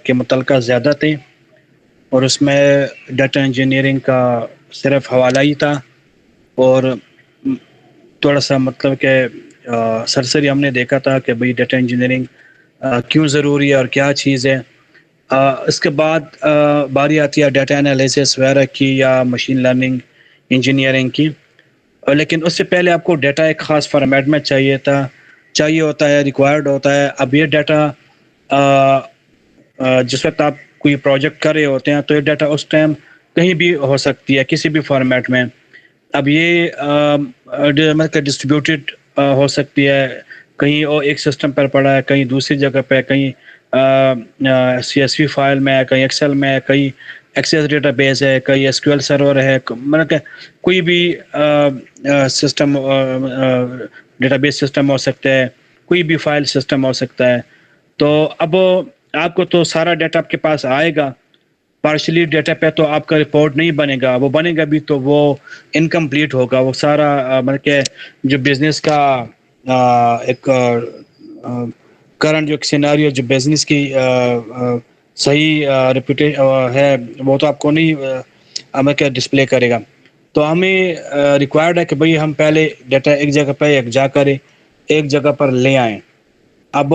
کے متعلقہ زیادہ تھے اور اس میں ڈیٹا انجینئرنگ کا صرف حوالہ ہی تھا، اور تھوڑا سا مطلب کہ سرسری ہم نے دیکھا تھا کہ بھئی ڈیٹا انجینئرنگ کیوں ضروری ہے اور کیا چیز ہے۔ اس کے بعد باری آتی ہے ڈیٹا انالیسس وغیرہ کی یا مشین لرننگ انجینئرنگ کی، لیکن اس سے پہلے آپ کو ڈیٹا ایک خاص فارمیٹ میں چاہیے ہوتا ہے، ریکوائرڈ ہوتا ہے۔ اب یہ ڈیٹا جس وقت آپ کوئی پروجیکٹ کر رہے ہوتے ہیں تو یہ ڈیٹا اس ٹائم کہیں بھی ہو سکتی ہے، کسی بھی فارمیٹ میں۔ اب یہ مطلب ڈسٹریبیوٹیڈ ہو سکتی ہے، کہیں اور ایک سسٹم پر پڑا ہے، کہیں دوسری جگہ پہ، کہیں CSV فائل میں ہے، کہیں ایکسل میں ہے، کہیں ایکسیس ڈیٹا بیس ہے، کہیں SQL سرور ہے، مطلب کہ کوئی بھی سسٹم ڈیٹا بیس سسٹم ہو سکتا ہے، کوئی بھی فائل سسٹم ہو سکتا ہے۔ تو اب آپ کو تو سارا ڈیٹا آپ کے پاس آئے گا، پارشلی ڈیٹا پہ تو آپ کا رپورٹ نہیں بنے گا، وہ بنے گا بھی تو وہ انکمپلیٹ ہوگا، وہ سارا مطلب کہ جو بزنس کا ایک کرنٹ جو سیناریو جو بزنس کی صحیح ریپوٹیشن ہے وہ تو آپ کو نہیں ہمیں کیا ڈسپلے کرے گا۔ تو ہمیں ریکوائرڈ ہے کہ بھئی ہم پہلے ڈیٹا ایک جگہ پہ ایک جگہ پر لے آئیں۔ اب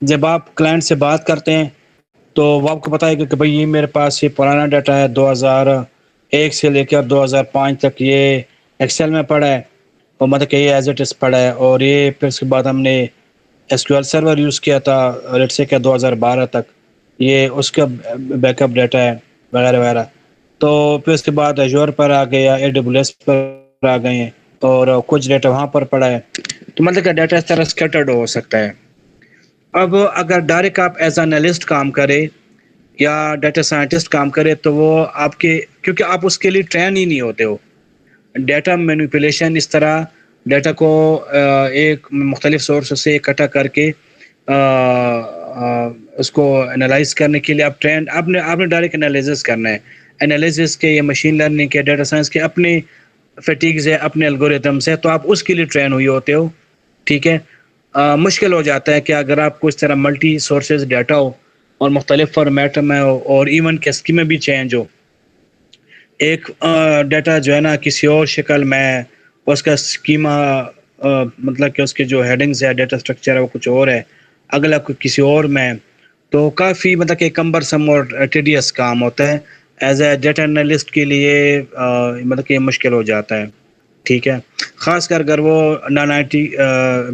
جب آپ کلائنٹ سے بات کرتے ہیں تو وہ آپ کو بتائے گا کہ بھئی یہ میرے پاس یہ پرانا ڈیٹا ہے، 2001 سے لے کر 2005 تک یہ ایکسل میں پڑا ہے، اور مطلب کہ یہ ایز اٹ از پڑا ہے، اور یہ پھر اس کے بعد ہم نے SQL سرور یوز کیا تھا لیٹ سے کہ 2012 تک، یہ اس کا بیک اپ ڈیٹا ہے وغیرہ وغیرہ۔ تو پھر اس کے بعد ایجور پر آ گئے یا AWS پر آ گئے ہیں، اور کچھ ڈیٹا وہاں پر پڑا ہے، تو مطلب کہ ڈیٹا اس طرح اسکیٹرڈ ہو سکتا ہے۔ اب اگر ڈائریکٹ آپ ایز انالسٹ کام کرے یا ڈیٹا سائنٹسٹ کام کرے تو وہ آپ کے، کیونکہ آپ اس کے لیے ٹرین ہی نہیں ہوتے ہو، ڈیٹا مینیپولیشن اس طرح ڈیٹا کو ایک مختلف سورس سے اکٹھا کر کے اس کو انالائز کرنے کے لیے آپ نے ڈائریکٹ انالیسس کرنا ہے۔ انالیسس کے یا مشین لرننگ کے ڈیٹا سائنس کے اپنے فیٹیگز ہے، اپنے الگوریتمس ہے، تو آپ اس کے لیے ٹرین ہوئے ہوتے ہو، ٹھیک ہے۔ مشکل ہو جاتا ہے کہ اگر آپ کو اس طرح ملٹی سورسز ڈیٹا ہو اور مختلف فارمیٹ میں ہو اور ایون کہ اسکیمیں بھی چینج ہو، ایک ڈیٹا جو ہے نا کسی اور شکل میں، اس کا اسکیما مطلب کہ اس کے جو ہیڈنگز ہے، ڈیٹا سٹرکچر ہے، وہ کچھ اور ہے، اگلا کسی اور میں، تو کافی مطلب کہ کمبرسم اور ٹیڈیس کام ہوتا ہے۔ ایز اے ڈیٹا انالسٹ کے لیے مطلب کہ مشکل ہو جاتا ہے، ٹھیک ہے، خاص کر اگر وہ نان IT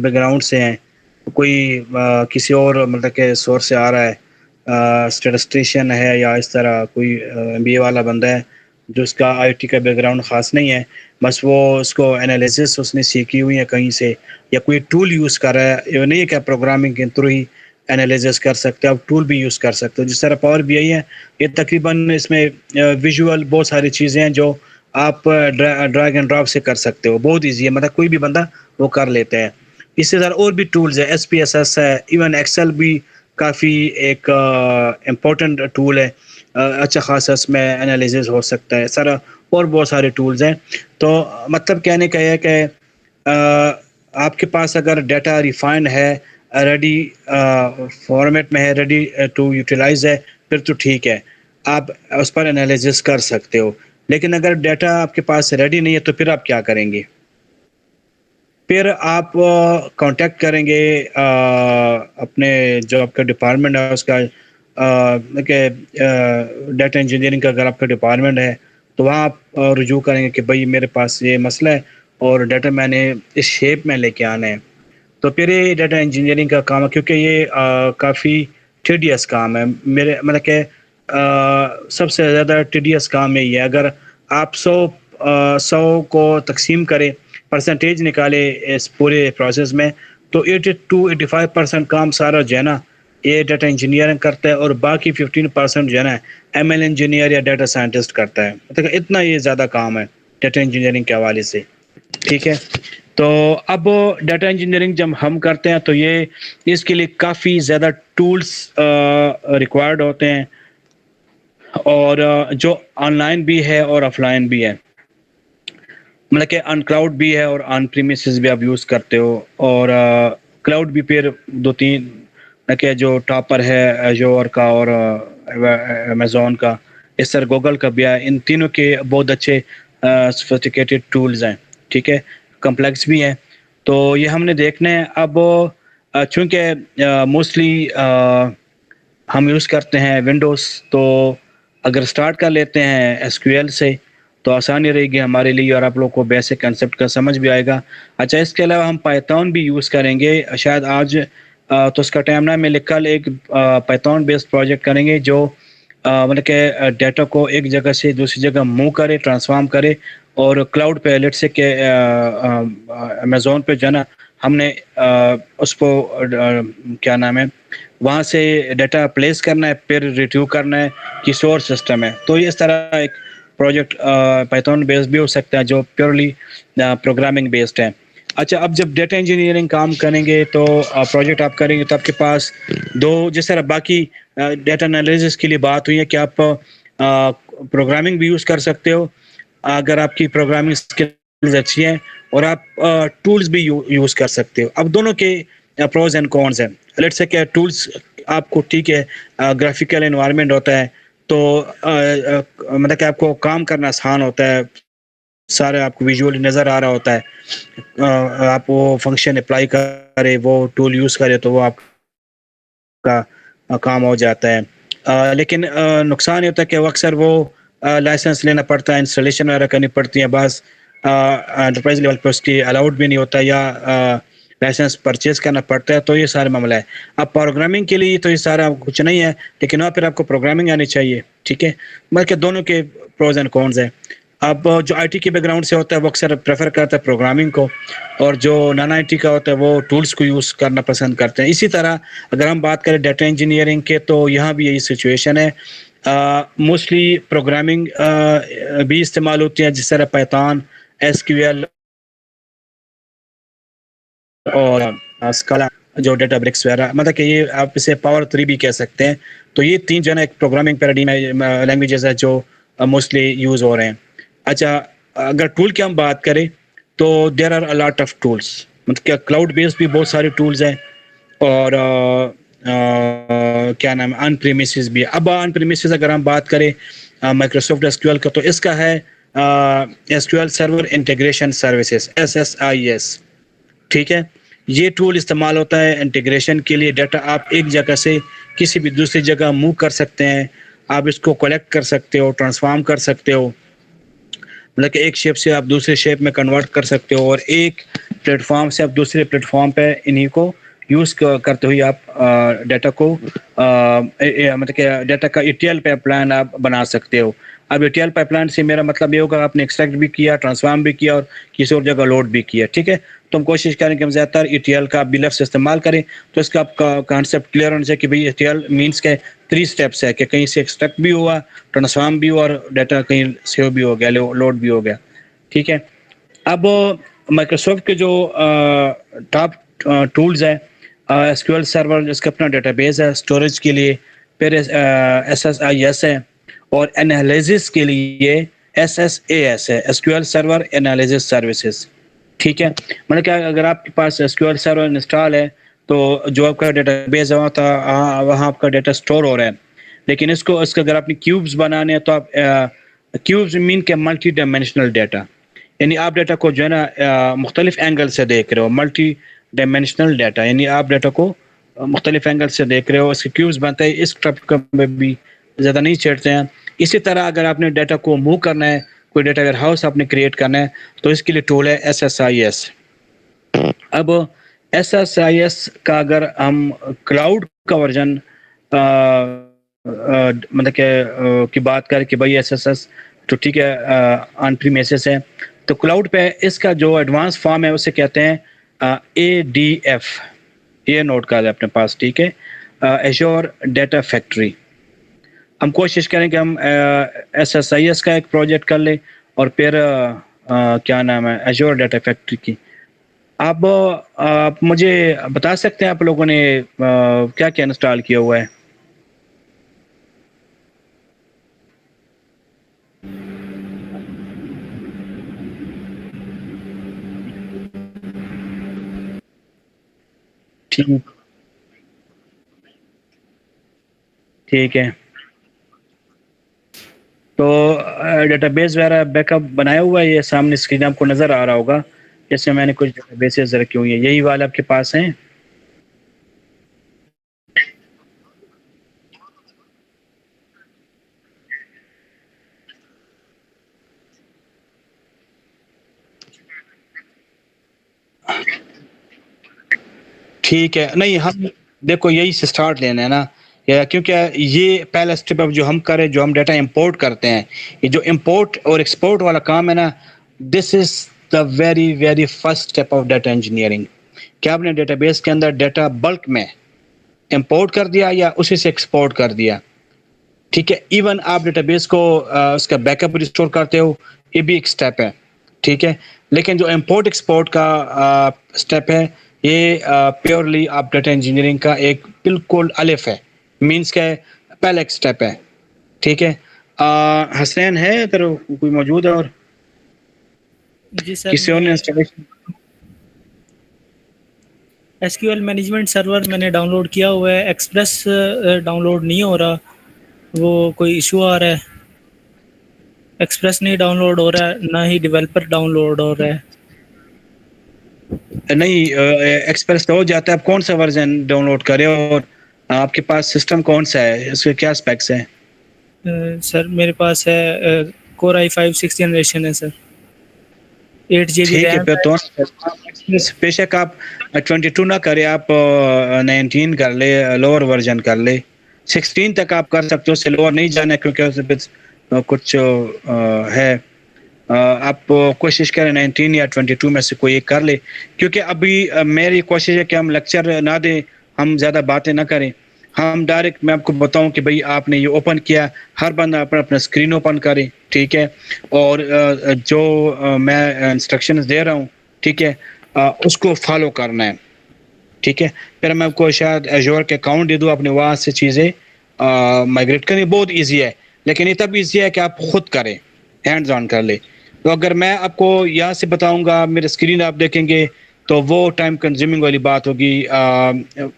بیک گراؤنڈ سے ہیں، کوئی کسی اور مطلب کہ سورس سے آ رہا ہے، اسٹیٹسٹیشین ہے یا اس طرح کوئی MBA والا بندہ ہے جو اس کا IT کا بیک گراؤنڈ خاص نہیں ہے، بس وہ اس کو انالیسس اس نے سیکھی ہوئی ہے کہیں سے، یا کوئی ٹول یوز کر رہا ہے، یہ نہیں ہے کہ پروگرامنگ کے تھرو ہی انالیسس کر سکتے ہیں، آپ ٹول بھی یوز کر سکتے ہو، جس طرح پاور BI ہے، یہ تقریباً اس میں ویژول بہت ساری چیزیں ہیں جو آپ ڈریگ اینڈ ڈراپ سے کر سکتے ہو، بہت ایزی ہے، مطلب کوئی بھی بندہ وہ کر لیتے ہیں۔ اس سے زیادہ اور بھی ٹولز ہے، SPSS ہے، ایون ایکسل بھی کافی ایک امپورٹنٹ ٹول ہے، اچھا خاصا اس میں انالیسس ہو سکتا ہے، سارا اور بہت سارے ٹولز ہیں۔ تو مطلب کہنے کا یہ کہ آپ کے پاس اگر ڈیٹا ریفائنڈ ہے، ریڈی فارمیٹ میں ہے، ریڈی ٹو یوٹیلائز ہے، پھر تو ٹھیک ہے، آپ اس پر انالیسس کر سکتے ہو۔ لیکن اگر ڈیٹا آپ کے پاس ریڈی نہیں ہے تو پھر آپ کیا کریں گے؟ پھر آپ کانٹیکٹ کریں گے اپنے جو آپ کا ڈپارٹمنٹ ہے اس کا، کہ ڈیٹا انجینئرنگ کا اگر آپ کا ڈپارٹمنٹ ہے تو وہاں آپ رجوع کریں گے کہ بھئی میرے پاس یہ مسئلہ ہے اور ڈیٹا میں نے اس شیپ میں لے کے آنا ہے۔ تو پھر یہ ڈیٹا انجینئرنگ کا کام ہے، کیونکہ یہ کافی ٹیڈیس کام ہے، میرے مطلب کہ سب سے زیادہ ٹیڈیس کام یہی ہے۔ اگر آپ 100 کو تقسیم کرے، پرسنٹیج نکالے اس پورے پروسیس میں، تو 82-85% کام سارا جو ہے نا یہ ڈیٹا انجینئرنگ کرتا ہے، اور باقی 15% جو ہے نا ML انجینئر یا ڈیٹا سائنٹسٹ کرتا ہے، مطلب اتنا یہ زیادہ کام ہے ڈیٹا انجینئرنگ کے حوالے سے، ٹھیک ہے۔ تو اب ڈیٹا انجینئرنگ جب ہم کرتے ہیں تو یہ اس کے لیے کافی زیادہ ٹولز ریکوائرڈ ہوتے ہیں، اور جو آن لائن بھی ہے اور آف لائن بھی ہے، مطلب کہ ان کلاؤڈ بھی ہے اور آن پریمیسز بھی آپ یوز کرتے ہو، اور کلاؤڈ بھی پھر 2-3 نہ کہ جو ٹاپر ہے ایجور کا اور امیزون کا، اس طرح گوگل کا بھی ہے. ان تینوں کے بہت اچھے سوفسٹیکیٹڈ ٹولز ہیں، ٹھیک ہے، کمپلیکس بھی ہیں. تو یہ ہم نے دیکھنا ہے. اب چونکہ موسٹلی ہم یوز کرتے ہیں ونڈوز، تو اگر سٹارٹ کر لیتے ہیں ایس کیو ایل سے تو آسانی رہے گی ہمارے لیے، اور آپ لوگ کو بیسک کنسیپٹ کا سمجھ بھی آئے گا. اچھا، اس کے علاوہ ہم پائتھون بھی یوز کریں گے شاید آج، تو اس کا ٹائم نہ ملے، کل ایک پائتھون بیسڈ پروجیکٹ کریں گے جو مطلب کہ ڈیٹا کو ایک جگہ سے دوسری جگہ موو کرے، ٹرانسفارم کرے، اور کلاؤڈ پہ لیٹ سے کہ امیزون پہ جو ہے نا، ہم نے اس کو کیا نام ہے، وہاں سے ڈیٹا پلیس کرنا ہے، پھر ریٹریو کرنا ہے، کسی اور سسٹم ہے. تو یہ اس طرح ایک پروجیکٹ پائتھون بیسڈ بھی ہو سکتا ہے جو پیورلی پروگرامنگ بیسڈ ہے. اچھا، اب جب ڈیٹا انجینئرنگ کام کریں گے تو پروجیکٹ آپ کریں گے تو آپ کے پاس دو، جس طرح باقی ڈیٹا انالیسس کے لیے بات ہوئی ہے کہ آپ پروگرامنگ بھی یوز کر سکتے ہو اگر آپ کی پروگرامنگ اسکلز اچھی ہیں، اور آپ ٹولز بھی یوز کر سکتے ہو. اب دونوں کے پروز اینڈ کونز ہیں. لیٹ سے کہ ٹولز آپ کو ٹھیک ہے، گرافیکل انوائرمنٹ ہوتا ہے تو مطلب کہ آپ کو کام کرنا آسان ہوتا ہے، سارے آپ کو ویژولی نظر آ رہا ہوتا ہے. آپ وہ فنکشن اپلائی کرے، وہ ٹول یوز کرے تو وہ آپ کا کام ہو جاتا ہے. لیکن نقصان یہ ہوتا ہے کہ وہ اکثر وہ لائسنس لینا پڑتا ہے، انسٹالیشن وغیرہ کرنی پڑتی ہیں، بعض انٹرپرائز لیول پہ اس کی الاؤڈ بھی نہیں ہوتا، یا لائسنس پرچیز کرنا پڑتا ہے. تو یہ سارا معاملہ ہے. اب پروگرامنگ کے لیے تو یہ سارا کچھ نہیں ہے، لیکن وہاں پھر آپ کو پروگرامنگ آنی چاہیے، ٹھیک ہے. بلکہ دونوں کے پروز اینڈ کونز ہیں. اب جو آئی ٹی کے بیک گراؤنڈ سے ہوتا ہے وہ اکثر پریفر کرتا ہے پروگرامنگ کو، اور جو نان آئی ٹی کا ہوتا ہے وہ ٹولس کو یوز کرنا پسند کرتے ہیں. اسی طرح اگر ہم بات کریں ڈیٹا انجینئرنگ کے تو یہاں بھی یہی سچویشن ہے. موسٹلی پروگرامنگ بھی استعمال ہوتی ہے، جس طرح پائتھون، ایس کیو ایل اور اسکالا، جو ڈیٹا برکس وغیرہ، مطلب کہ یہ آپ اسے پاور 3 بھی کہہ سکتے ہیں. تو یہ تین جو ہے نا ایک پروگرامنگ پیراڈائم لینگویجز ہے جو موسٹلی یوز ہو رہے ہیں. اچھا، اگر ٹول کی ہم بات کریں تو there are a lot of tools, مطلب کہ کلاؤڈ بیسڈ بھی بہت سارے ٹولز ہیں، اور کیا نام ہے، ان پریمیسز بھی. اب ان پریمیسز اگر ہم بات کریں مائکروسافٹ ایس کیو ایل کا، تو اس کا ہے S Q L server integration services, SSIS، ٹھیک ہے. یہ ٹول استعمال ہوتا ہے انٹیگریشن کے لیے. ڈیٹا آپ ایک جگہ سے کسی بھی دوسری جگہ موو کر سکتے ہیں، آپ اس کو کلیکٹ کر سکتے ہو، ٹرانسفارم کر سکتے ہو، مطلب کہ ایک شیپ سے آپ دوسرے شیپ میں کنورٹ کر سکتے ہو، اور ایک پلیٹ فارم سے آپ دوسرے پلیٹ فارم پہ انہیں کو یوز کرتے ہوئے آپ ڈیٹا کو مطلب کہ ڈیٹا کا ETL پائپ لائن آپ بنا سکتے ہو. اب ETL پائپ لائن سے میرا مطلب یہ ہوگا آپ نے ایکسٹریکٹ بھی کیا، ٹرانسفارم بھی کیا، اور کسی اور جگہ لوڈ بھی کیا، ٹھیک ہے. تو ہم کوشش کریں کہ ہم زیادہ تر ETL کا بھی لفظ استعمال کریں. تو اس کا آپ کا کانسیپٹ کلیئر ہونا چاہیے کہ بھائی ETL مینس کے 3 سٹیپس ہے، کہ کہیں سے ایکسٹریکٹ بھی ہوا، ٹرانسفارم بھی ہوا، اور ڈیٹا کہیں سیو بھی ہو گیا، لوڈ بھی ہو گیا، ٹھیک ہے. اب مائکروسافٹ کے جو ٹاپ ٹولز ہیں، ایس کیو ایل سرور جس کا اپنا ڈیٹا بیس ہے اسٹوریج کے لیے، پھر SSIS ہے، اور انالیسس کے لیے SSAS ہے، S Q L server analysis services, ٹھیک ہے. مطلب کہ اگر آپ کے پاس S Q L server install ہے تو جو آپ کا ڈیٹا بیس ہے وہاں آپ کا ڈیٹا اسٹور ہو رہا ہے. لیکن اس کا اگر آپ نے کیوبز بنانے ہیں تو آپ کیوبز مین کے ملٹی ڈائمینشنل ڈیٹا، یعنی آپ ڈیٹا کو جو ہے نا مختلف اینگل سے دیکھ رہے ہو، ملٹی ڈائمینشنل ڈیٹا، یعنی آپ ڈیٹا کو مختلف اینگل سے دیکھ رہے ہو. اس کے کیوبز بنتے ہیں، اس ٹاپک میں بھی زیادہ نہیں چھیڑتے ہیں. اسی طرح اگر آپ نے ڈیٹا کو موو کرنا ہے، کوئی ڈیٹا ویئر ہاؤس آپ نے کریٹ کرنا ہے، تو اس کے لیے ٹول ہے SSIS. اب SSIS کا اگر ہم کلاؤڈ کا ورژن مطلب کہ کی بات کریں کہ بھائی SSS تو ٹھیک ہے آن پریمیسز ہے، تو کلاؤڈ پہ اس کا جو ایڈوانس فارم ہے اسے کہتے ہیں ADF. یہ نوٹ کر لیں اپنے پاس، ٹھیک ہے، ایزور ڈیٹا فیکٹری. ہم کوشش کریں کہ ہم SSIS کا ایک پروجیکٹ کر لیں، اور پھر کیا نام ہے ایزور ڈیٹا فیکٹری کی. آپ مجھے بتا سکتے ہیں آپ لوگوں نے کیا کیا انسٹال کیا ہوا ہے؟ ٹھیک ٹھیک ہے. تو ڈیٹا بیس وغیرہ بیک اپ بنایا ہوا ہے، یہ سامنے اسکرین آپ کو نظر آ رہا ہوگا. جیسے میں نے کچھ ڈیٹا بیسز رکھی ہوئی ہیں، یہی والے آپ کے پاس ہیں. ٹھیک ہے. نہیں، ہم دیکھو یہی سے اسٹارٹ لینا ہے نا، کیونکہ یہ پہلا اسٹیپ اب جو ہم کریں، جو ہم ڈیٹا امپورٹ کرتے ہیں، یہ جو امپورٹ اور ایکسپورٹ والا کام ہے نا، this is the very very first step of data engineering. کیا آپ نے ڈیٹا بیس کے اندر ڈیٹا بلک میں امپورٹ کر دیا یا اسی سے ایکسپورٹ کر دیا. ٹھیک ہے. ایون آپ ڈیٹا بیس کو اس کا بیک اپ ریسٹور کرتے ہو، یہ بھی ایک اسٹیپ ہے. ٹھیک ہے. لیکن جو امپورٹ ایکسپورٹ کا اسٹیپ ہے، یہ پیورلی آپ ڈیٹا انجینئرنگ کا ایک بالکل الف ہے. مینس کیا ہے، پہلا ایک اسٹیپ ہے. ٹھیک ہے. حسین ہے ادھر کوئی موجود ہے اور جی سر، کسی اور نے میں installation? S Q L management server میں نے ڈاؤن لوڈ کیا ہوا ہے، ایکسپریس ڈاؤن لوڈ نہیں ہو رہا، وہ کوئی ایشو آ رہا ہے. ایکسپریس نہیں ڈاؤن لوڈ ہو رہا ہے، نہ ہی ڈیولپر ڈاؤن لوڈ ہو رہا ہے. نہیں، ایکسپریس تو ہو جاتا ہے. آپ کون سا ورژن ڈاؤن لوڈ کرے اور آپ کے پاس سسٹم کون سا ہے، اس کے کیا اسپیکس ہیں؟ سر میرے پاس ہے کور i5 6 جنریشن ہے سر، 8 GB ٹھیک ہے. ریم پھر ہے. تو بے شک آپ 22 نہ کرے، آپ 19 کر لے، لوور ورژن کر لے. 16 تک آپ کر سکتے ہو، اس سے لوور نہیں جانا کیونکہ اس میں کچھ ہے. آپ کوشش کریں 19 یا 22 میں سے کوئی ایک کر لے. کیونکہ ابھی میری کوشش ہے کہ ہم لیکچر نہ دیں، ہم زیادہ باتیں نہ کریں. ہم ڈائریکٹ، میں آپ کو بتاؤں کہ بھائی آپ نے یہ اوپن کیا، ہر بندہ اپنا اپنا اسکرین اوپن کرے. ٹھیک ہے. اور جو میں انسٹرکشنز دے رہا ہوں، ٹھیک ہے، اس کو فالو کرنا ہے. ٹھیک ہے. پھر میں آپ کو شاید ایجور کے اکاؤنٹ دے دوں، اپنے وہاں سے چیزیں مائگریٹ کریں. بہت ایزی ہے، لیکن یہ تب ایزی ہے کہ آپ خود کریں، ہینڈز آن کر لیں. تو اگر میں آپ کو یہاں سے بتاؤں گا، میرے اسکرین آپ دیکھیں گے، تو وہ ٹائم کنزیومنگ والی بات ہوگی.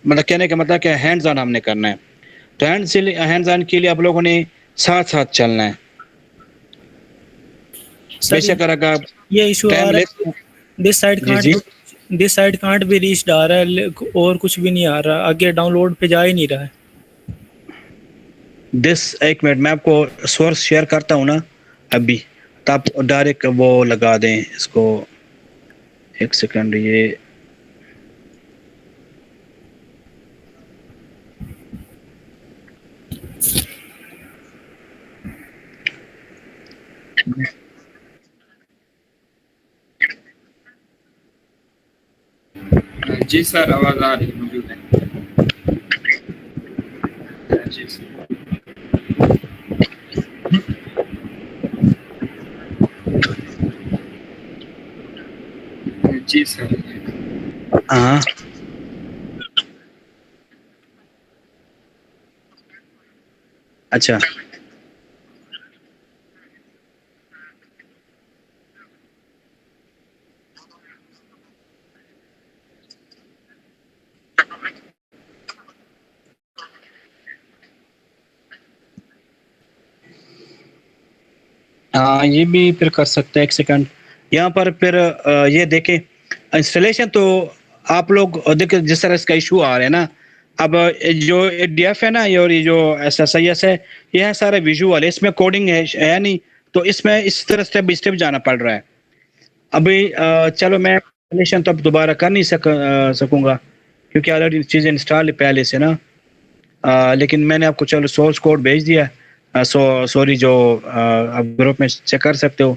مطلب کہنے کا مطلب کہ ہینڈز آن ہم نے کرنا ہے. تو ہینڈز آن کے لیے آپ لوگوں نے ساتھ ساتھ چلنا ہے. بے سر شک اگر یہ ایشو آ ٹائم رہا لے. ہے، جی جی. دس سائڈ کانٹ بھی ریچڈ آ رہا ہے، اور کچھ بھی نہیں آ رہا، آگے ڈاؤن لوڈ پہ جا ہی نہیں رہا ہے. ایک منٹ میں آپ کو سورس شیئر کرتا ہوں نا ابھی، تو آپ ڈائریکٹ وہ لگا دیں اس کو. ایک سیکنڈ. یہ جی سر، آواز آ رہی ہے، موجود ہے. جی سر. جی سر. ہاں. اچھا. ہاں، یہ بھی پھر کر سکتے ہیں. ایک سیکنڈ. یہاں پر پھر یہ دیکھیں، انسٹالیشن تو آپ لوگ دیکھیں جس طرح اس کا ایشو آ رہا ہے نا. اب جو ڈی ایف ہے نا، اور یہ جو ایس ایس آئی ایس ہے، یہ ہے سارا ویژول ہے، اس میں کوڈنگ ہے نہیں. تو اس میں اس طرح اسٹیپ بائی اسٹیپ جانا پڑ رہا ہے. ابھی چلو میں انسٹالیشن تو اب دوبارہ کر نہیں سکوں گا، کیونکہ آلریڈی چیزیں انسٹال ہے پہلے سے نا. لیکن میں نے آپ کو چلو سورس کوڈ بھیج دیا. سوری، جو آپ گروپ میں چیک کر سکتے ہو.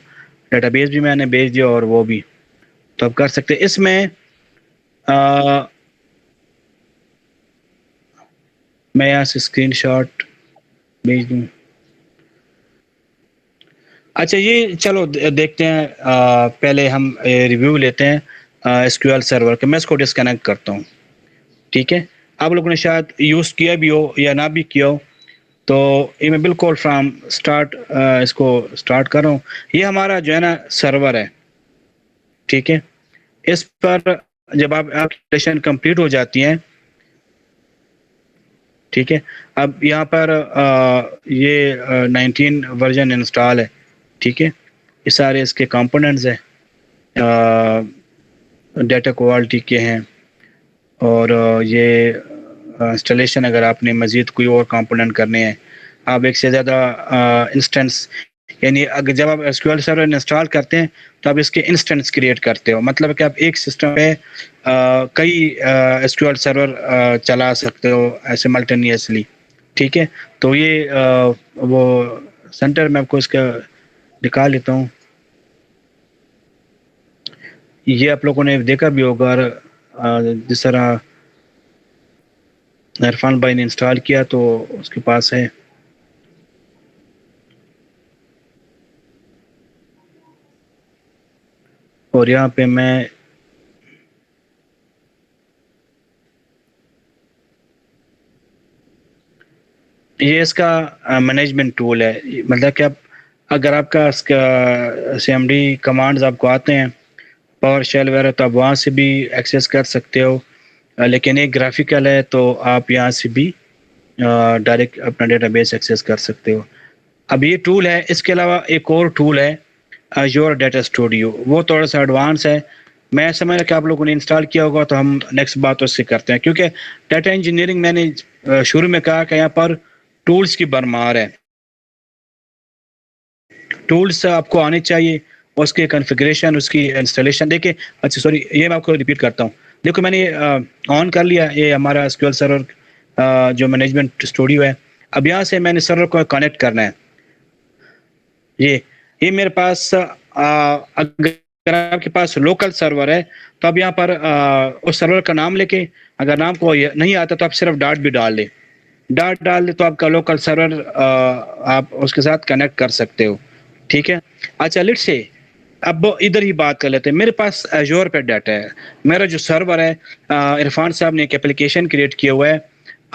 ڈیٹا بیس بھی میں نے بھیج دیا اور وہ بھی، تو آپ کر سکتے. اس میں میں یہاں سے اسکرین شاٹ بھیج دوں. اچھا، یہ چلو دیکھتے ہیں. پہلے ہم ریویو لیتے ہیں ایس کیو ایل سرور کا. میں اس کو ڈسکنیکٹ کرتا ہوں. ٹھیک ہے. آپ لوگوں نے شاید یوز کیا بھی ہو یا نہ بھی کیا ہو، تو یہ میں بالکل فرام اسٹارٹ اس کو اسٹارٹ کر رہا ہوں. یہ ہمارا جو ہے نا سرور ہے. ٹھیک ہے. اس پر جب آپ ایپلیکیشن کمپلیٹ ہو جاتی ہیں، ٹھیک ہے. اب یہاں پر یہ 19 ورژن انسٹال ہے. ٹھیک ہے, یہ سارے اس کے کمپوننٹس ہیں, ڈیٹا کوالٹی کے ہیں, اور یہ انسٹالیشن اگر آپ نے مزید کوئی اور کمپوننٹ کرنے ہیں, آپ ایک سے زیادہ انسٹنس, یعنی اگر جب آپ S Q L server install کرتے ہیں تو آپ اس کے انسٹنس کریٹ کرتے ہو, مطلب کہ آپ ایک سسٹم پہ کئی ایس کیو ایل سرور چلا سکتے ہو ایسے ملٹینیسلی. ٹھیک ہے, تو یہ وہ سینٹر میں آپ کو اس کا نکال لیتا ہوں. یہ آپ لوگوں نے دیکھا بھی ہوگا, جس طرح عرفان بھائی نے انسٹال کیا تو اس کے پاس ہے. اور یہاں پہ میں یہ اس کا مینجمنٹ ٹول ہے, مطلب کہ اگر آپ کا اس کا CMD کمانڈز آپ کو آتے ہیں پاور شیل وغیرہ تو آپ وہاں سے بھی ایکسیس کر سکتے ہو, لیکن ایک گرافیکل ہے تو آپ یہاں سے بھی ڈائریکٹ اپنا ڈیٹا بیس ایکسیس کر سکتے ہو. اب یہ ٹول ہے, اس کے علاوہ ایک اور ٹول ہے Azure ڈیٹا اسٹوڈیو, وہ تھوڑا سا ایڈوانس ہے. میں سمجھ رہا کہ آپ لوگوں نے انسٹال کیا ہوگا تو ہم نیکسٹ بات اس سے کرتے ہیں, کیونکہ ڈیٹا انجینئرنگ میں نے شروع میں کہا کہ یہاں پر ٹولز کی بھرمار ہے. ٹولز آپ کو آنے چاہیے, اس کے کنفیگریشن, اس کی انسٹالیشن. دیکھیں, اچھا سوری, یہ میں آپ کو ریپیٹ کرتا ہوں. دیکھو میں نے آن کر لیا, یہ ہمارا ایس کیو ایل سرور جو مینجمنٹ اسٹوڈیو ہے. اب یہاں سے میں نے سرور کو کنیکٹ کرنا ہے. یہ میرے پاس اگر آپ کے پاس لوکل سرور ہے تو اب یہاں پر اس سرور کا نام لے کے, اگر نام کو نہیں آتا تو آپ صرف ڈاٹ بھی ڈال دیں. ڈاٹ ڈال دیں تو آپ کا لوکل سرور آپ اس کے ساتھ کنیکٹ کر سکتے ہو. ٹھیک ہے, اچھا لیٹ سے اب ادھر ہی بات کر لیتے ہیں. میرے پاس ایجور پہ ڈاٹا ہے. میرا جو سرور ہے, عرفان صاحب نے ایک اپلیکیشن کریٹ کیا ہوا ہے,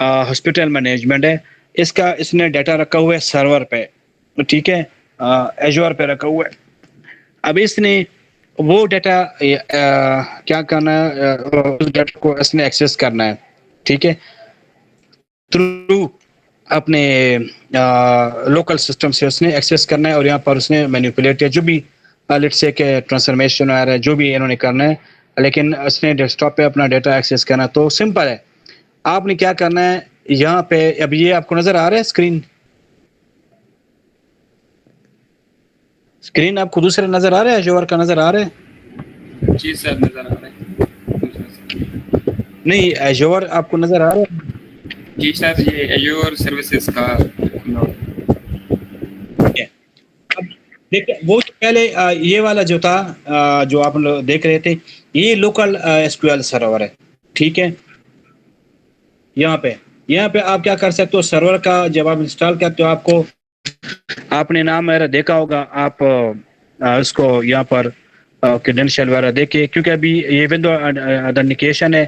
ہاسپٹل مینجمنٹ ہے. اس نے ڈاٹا رکھا ہوا ہے سرور پہ. ٹھیک ہے, ایجور پہ رکھا ہوا ہے. اب اس نے وہ ڈاٹا کیا کرنا ہے, اس ڈاٹا کو اس نے ایکسیس کرنا ہے. ٹھیک ہے, تھرو اپنے لوکل سسٹم سے اس نے ایکسیس کرنا ہے, اور یہاں پر اس نے مینیپولیٹ جو بھی لیٹ سے کہ ٹرانسفارمیشن آ رہا ہے, جو بھی انہوں نے کرنا ہے, لیکن اس نے ڈیسک ٹاپ پہ اپنا ڈیٹا ایکسیس کرنا ہے. تو سمپل ہے, آپ نے کیا کرنا ہے یہاں پہ. اب یہ آپ کو نظر آ رہا ہے اسکرین آپ کو دوسرے نظر آ رہا ہے, ایجور کا نظر آ رہا ہے؟ جی سر نظر آ رہا ہے. نہیں, ایجور آپ کو نظر آ رہا ہے؟ جی سر, یہ ایجور سروسز کا دیکھیں, وہ پہلے یہ والا جو تھا جو آپ لوگ دیکھ رہے تھے, یہ local S Q L server ہے. ٹھیک ہے, یہاں پہ آپ کیا کر سکتے ہو, سرور کا جب آپ انسٹال کرتے ہو, آپ نے نام میرا دیکھا ہوگا, آپ اس کو یہاں پر کریڈینشیل وغیرہ دیکھیں, کیونکہ ابھی یہ ونڈو آتھینٹیکیشن ہے.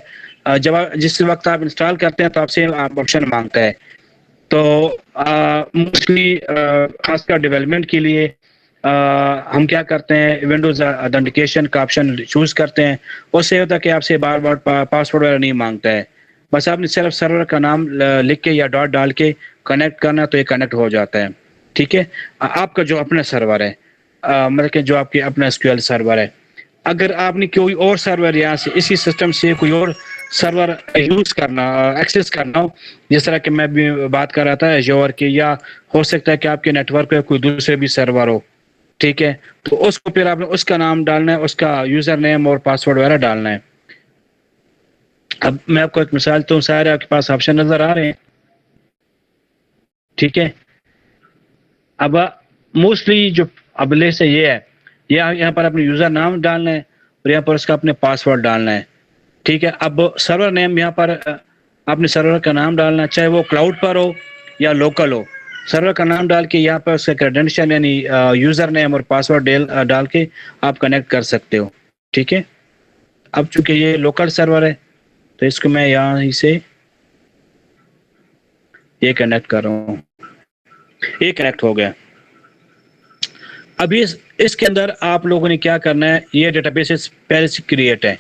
جس وقت آپ انسٹال کرتے ہیں تو آپ سے آپشن مانگتا ہے. تو موسٹلی خاص کر ڈیولپمنٹ کے لیے ہم کیا کرتے ہیں, ونڈوز آتھینٹیکیشن کا آپشن چوز کرتے ہیں. اس سے ہوتا ہے کہ آپ سے بار بار پاسورڈ وغیرہ نہیں مانگتا ہے. بس آپ نے صرف سرور کا نام لکھ کے یا ڈاٹ ڈال کے کنیکٹ کرنا, تو یہ کنیکٹ ہو جاتا ہے. ٹھیک ہے, آپ کا جو اپنا سرور ہے, مطلب کہ جو آپ کے اپنا ایس کیو ایل سرور ہے, اگر آپ نے کوئی اور سرور یہاں سے اسی سسٹم سے کوئی اور سرور یوز کرنا, ایکسیس کرنا ہو, جس طرح کہ میں بھی بات کر رہا تھا ایجور کی, یا ہو سکتا ہے کہ آپ کے نیٹ ورک پہ کوئی دوسرے بھی سرور ہو. ٹھیک ہے, تو اس کو پھر آپ نے اس کا نام ڈالنا ہے, اس کا یوزر نیم اور پاسورڈ وغیرہ ڈالنا ہے. اب میں آپ کو ایک مثال تو سارے آپ کے پاس آپشن نظر آ رہے ہیں. ٹھیک ہے, اب موسٹلی جو ابلے سے یہ ہے, یہاں پر اپنے یوزر نام ڈالنا ہے, اور یہاں پر اس کا اپنے پاسورڈ ڈالنا ہے. ٹھیک ہے, اب سرور نیم یہاں پر اپنے سرور کا نام ڈالنا, چاہے وہ کلاؤڈ پر ہو یا لوکل ہو. سرور کا نام ڈال کے یہاں پر اس کا کریڈینشیل یعنی یوزر نیم اور پاسورڈ ڈال کے آپ کنیکٹ کر سکتے ہو. ٹھیک ہے, اب چونکہ یہ لوکل سرور ہے تو اس کو میں یہاں ہی سے یہ کنیکٹ کر رہا ہوں. یہ کنیکٹ ہو گیا. ابھی اس کے اندر آپ لوگوں نے کیا کرنا ہے, یہ ڈیٹا بیسز پہلے سے کریٹ ہے.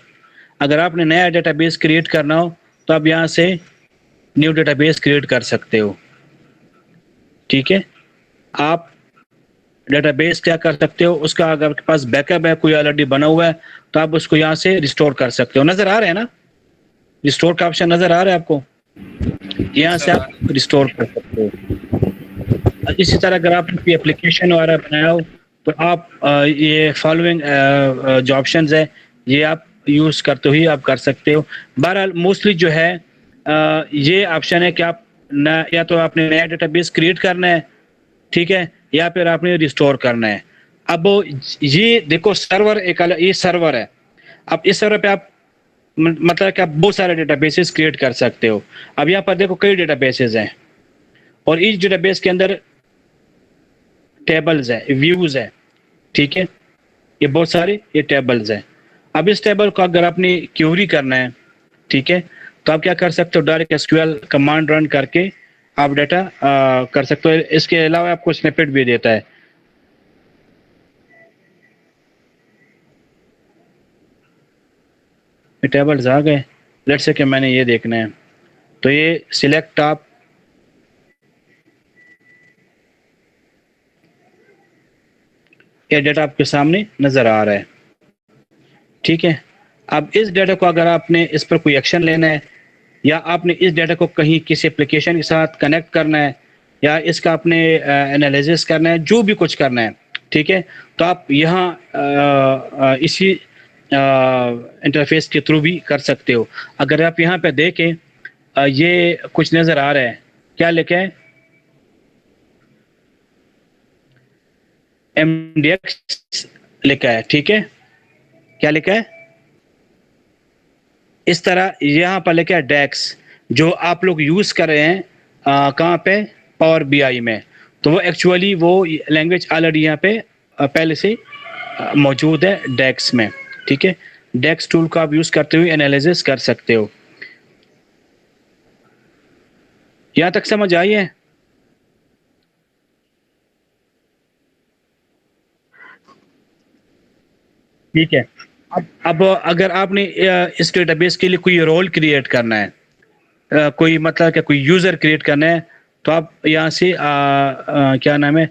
اگر آپ نے نیا ڈیٹا بیس کریٹ کرنا ہو تو آپ یہاں سے نیو ڈیٹا بیس کریٹ کر سکتے ہو. ٹھیک ہے, آپ ڈیٹا بیس کیا کر سکتے ہو, اس کا اگر آپ کے پاس بیک اپ ہے کوئی آلریڈی بنا ہوا ہے تو آپ اس کو یہاں سے ریسٹور کر سکتے ہو. نظر آ رہا ہے نا, ریسٹور کا آپشن نظر آ رہا ہے آپ کو, یہاں سے آپ ریسٹور کر سکتے ہو. اسی طرح اگر آپ نے کوئی اپلیکیشن وغیرہ بنایا ہو تو آپ یہ فالوئنگ جو آپشنز ہے یہ آپ یوز کرتے ہوئی آپ کر سکتے ہو. بہرحال موسٹلی جو ہے یہ آپشن ہے کہ آپ یا تو آپ نے نیا ڈیٹا بیس کریٹ کرنا ہے, ٹھیک ہے, یا پھر آپ نے ریسٹور کرنا ہے. اب یہ دیکھو سرور ایک یہ سرور ہے, اب اس سرور پہ آپ مطلب کہ آپ بہت سارے ڈیٹا بیسز کریٹ کر سکتے ہو. اب یہاں پر دیکھو کئی ڈیٹا بیسز ہیں اور ایچ ڈیٹا بیس کے اندر ٹیبلز ہیں, ویوز ہیں, ٹھیک ہے, یہ بہت سارے یہ ٹیبلز ہیں. اب اس ٹیبل کو اگر آپ نے کیوری کرنا ہے, ٹھیک ہے, تو آپ کیا کر سکتے ہو, direct S Q L command run کر کے آپ ڈیٹا کر سکتے ہو. اس کے علاوہ آپ کو سنیپٹ بھی دیتا ہے. ٹیبلز آ گئے, لیٹ سے کہ میں نے یہ دیکھنا ہے تو یہ سلیکٹ آپ یہ ڈیٹا آپ کے سامنے نظر آ رہا ہے, ٹھیک ہے. اب اس ڈیٹا کو اگر آپ نے اس پر کوئی ایکشن لینا ہے یا آپ نے اس ڈیٹا کو کہیں کسی اپلیکیشن کے ساتھ کنیکٹ کرنا ہے یا اس کا آپ نے انالیسس کرنا ہے, جو بھی کچھ کرنا ہے, ٹھیک ہے, تو آپ یہاں اسی انٹرفیس کے تھرو بھی کر سکتے ہو. اگر آپ یہاں پہ دیکھیں یہ کچھ نظر آ رہا ہے, کیا لکھا ہے, MDX لکھا ہے, ٹھیک ہے, کیا لکھا ہے, اس طرح یہاں پر لکھا ہے ڈیکس, جو آپ لوگ یوز کر رہے ہیں کہاں پہ, پاور بی آئی میں, تو وہ ایکچولی وہ لینگویج آلریڈی یہاں پہ پہلے سے موجود ہے ڈیکس میں, ٹھیک ہے. ڈیکس ٹول کو آپ یوز کرتے ہوئے انالیسس کر سکتے ہو. یہاں تک سمجھ آئی ہے؟ ٹھیک ہے. اب اگر آپ نے اس ڈیٹا بیس کے لیے کوئی رول کریٹ کرنا ہے, کوئی مطلب کہ کوئی یوزر کریٹ کرنا ہے, تو آپ یہاں سے کیا نام ہے